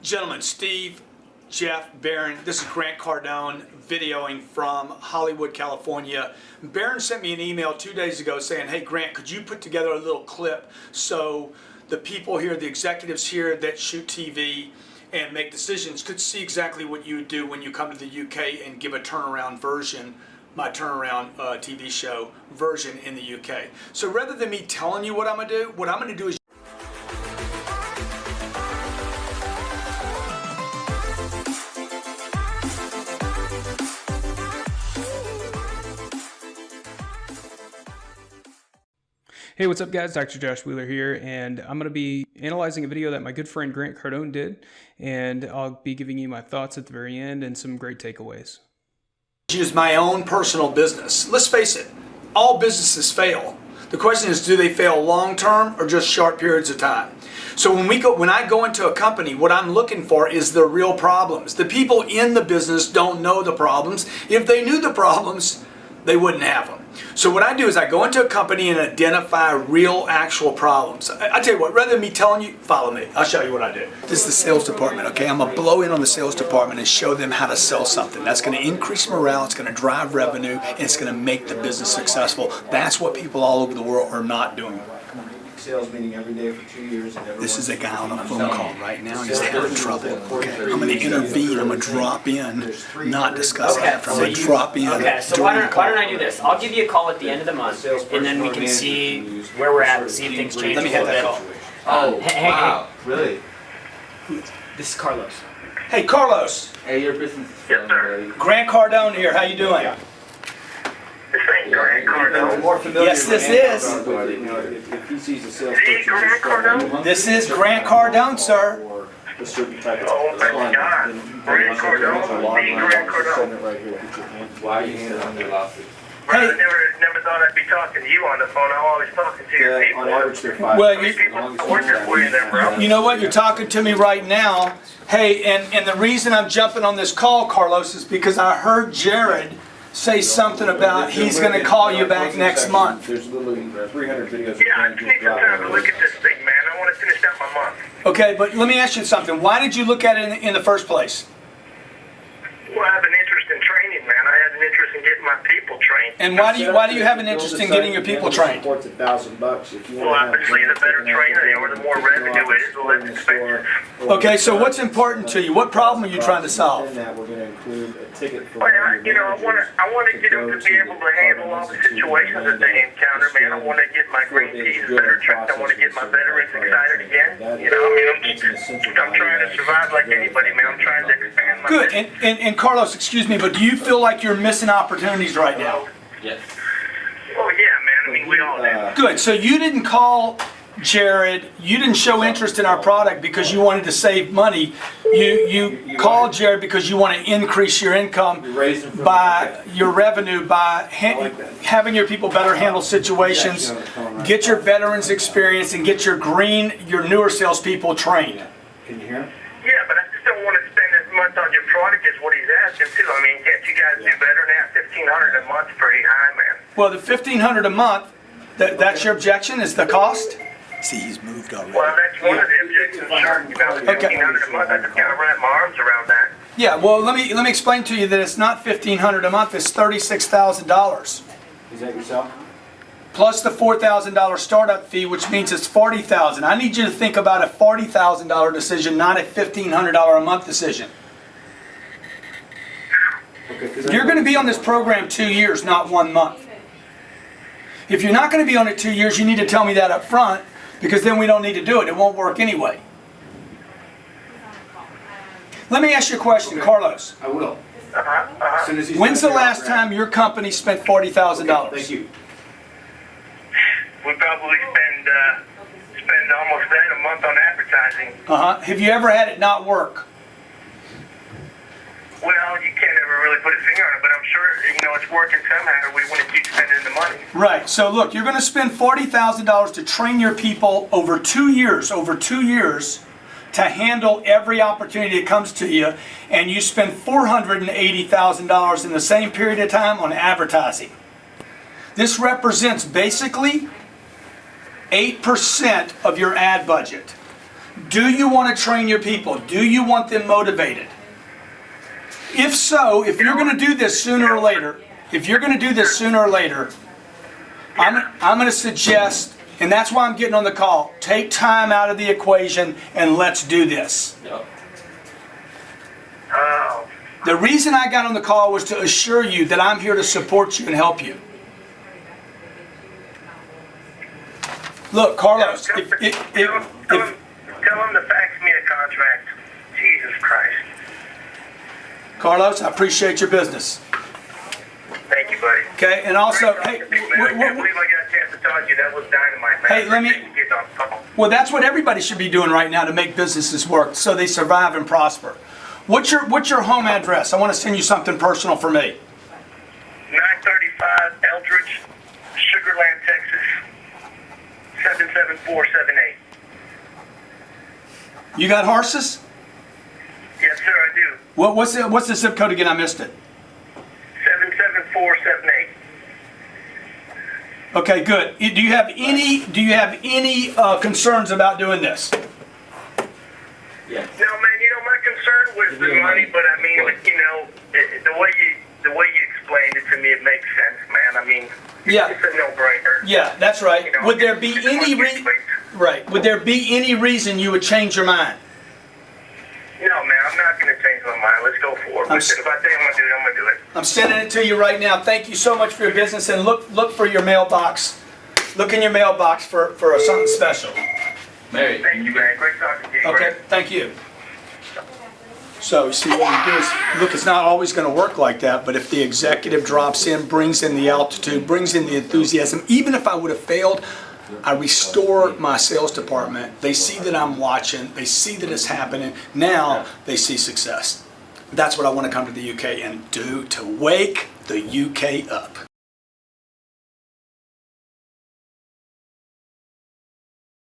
Gentlemen, Steve, Jeff, Barron, this is Grant Cardone videoing from Hollywood, California. Barron sent me an email 2 days ago saying, hey Grant, could you put together a little clip so the people here, the executives here that shoot TV and make decisions could see exactly what you would do when you come to the UK and give a turnaround version, my turnaround TV show version in the UK. So rather than me telling you what I'm going to do, what I'm going to do is Hey, what's up guys? Dr. Josh Wheeler here, and I'm going to be analyzing a video that my good friend Grant Cardone did, and I'll be giving you my thoughts at the very end and some great takeaways. Use my own personal business. Let's face it, all businesses fail. The question is, do they fail long term or just short periods of time? So when I go into a company, what I'm looking for is the real problems. The people in the business don't know the problems. If they knew the problems, they wouldn't have them. So what I do is I go into a company and identify real, actual problems. I tell you what, rather than me telling you, follow me. I'll show you what I do. This is the sales department, okay? I'm going to blow in on the sales department and show them how to sell something. That's going to increase morale, it's going to drive revenue, and it's going to make the business successful. That's what people all over the world are not doing. Sales meeting every day for 2 years. And this is a guy on a phone call right now. He's having trouble. Okay. I'm going to intervene. I'm going to drop in, not discuss after. I'm going to drop in. Okay, so why don't I do this? I'll give you a call at the end of the month, and then we can see where we're at and see if things change. Let me have that call. Oh, hey, wow. Really? This is Carlos. Hey, Carlos. Hey, your business is failing, buddy. Grant Cardone here. How you doing? This ain't Grant Cardone. More familiar Yes, with this Grant is. Cardone, but, you know, if he sees a Grant salesperson Cardone? This is Grant Cardone, sir. or a certain type of Oh, my fund, God. then you Grant can Cardone? a log The line Grant off, Cardone. send it right here, get your hand. Why are you handling under lawsuit? Bro, Hey. I never thought I'd be talking to you on the phone. I'm always talking to your people. On average, they're 5. Well, How many people working for you there, bro? You know what? You're talking to me right now. Hey, and the reason I'm jumping on this call, Carlos, is because I heard Jared say something about he's going to call you back next month. There's literally 300 videos. Yeah, I just need some time to look at this thing, man. I want to finish out my month. Okay, but let me ask you something. Why did you look at it in the first place? Well, I have an interest in training, man. I have an interest in getting my people trained. And why do you have an interest in getting your people trained? Well, obviously, the better trainer they are, the more revenue it is, the less expensive. Okay, so what's important to you? What problem are you trying to solve? In that, we're going to include a ticket for Well, I want to get them to be able to handle all the situations that they encounter, man. I want to get my green peas better trained. I want to get my veterans excited again. You know, I mean, I'm trying to survive like anybody, man. I'm trying to expand my Good. business. And Carlos, excuse me, but do you feel like you're missing opportunities right now? Yes. Oh, yeah, man. I mean, we all do. Good. So you didn't call Jared, you didn't show interest in our product because you wanted to save money. You called Jared because you want to increase your income by your revenue by having your people better handle situations, get your veterans experience, and get your newer salespeople trained. Can you hear him? Yeah, but I just don't want to spend as much on your product as what he's asking, too. I mean, can't you guys do better than that? $1,500 a month's pretty high, man. Well, the $1,500 a month, that's your objection, is the cost? See, he's moved already. Well, that's one of the objections. Sure, you know, $1,500 a month. I just kind of wrap my arms around that. Yeah, well, let me explain to you that it's not $1,500 a month, it's $36,000. Is that yourself? Plus the $4,000 startup fee, which means it's $40,000. I need you to think about a $40,000 decision, not a $1,500 a month decision. Okay, You're going to be on this program 2 years, not 1 month. If you're not going to be on it 2 years, you need to tell me that up front, because then we don't need to do it. It won't work anyway. Let me ask you a question, Carlos. I will. As soon as he's When's the done here, last time your company spent $40,000? Thank you. We probably spend almost that a month on advertising. Have you ever had it not work? Well, you can't ever really put a finger on it, but I'm sure, you know, it's working somehow. We want to keep spending the money. Right. So look, you're going to spend $40,000 to train your people over 2 years, to handle every opportunity that comes to you, and you spend $480,000 in the same period of time on advertising. This represents basically 8% of your ad budget. Do you want to train your people? Do you want them motivated? If so, if you're going to do this sooner or later, I'm going to suggest, and that's why I'm getting on the call, take time out of the equation and let's do this. Oh, The reason I got on the call was to assure you that I'm here to support you and help you. Look, Carlos, tell him to fax me a contract. Jesus Christ. Carlos, I appreciate your business. Thank you, buddy. Okay, and also, hey, I can't believe I got a chance to talk to you. That was dynamite, man. Hey, let me- Appreciate you getting on the call. well, that's what everybody should be doing right now to make businesses work, so they survive and prosper. What's your home address? I want to send you something personal for me. 935 Eldridge, Sugarland, Texas, 77478. You got horses? Yes, sir, I do. What's the zip code again? I missed it. 77478. Okay, good. Do you have any concerns about doing this? No, man, my concern was the money, but I mean, the way you explained it to me, it makes sense, man. I mean, Yeah. it's a no-brainer. Yeah, that's right. Would there be It's any marketplace. Would there be any reason you would change your mind? No, man, I'm not going to change my mind. Let's go for it. I'm If I say I'm going to do it, I'm going to do it. I'm sending it to you right now. Thank you so much for your business, and look for your mailbox. Look in your mailbox for something special. Mary. Thank you, man. Great talking to you. Okay, Grant. thank you. So, you see, what we do is, look, it's not always going to work like that, but if the executive drops in, brings in the altitude, brings in the enthusiasm, even if I would have failed, I restore my sales department. They see that I'm watching. They see that it's happening. Now they see success. That's what I want to come to the UK and do, to wake the UK up.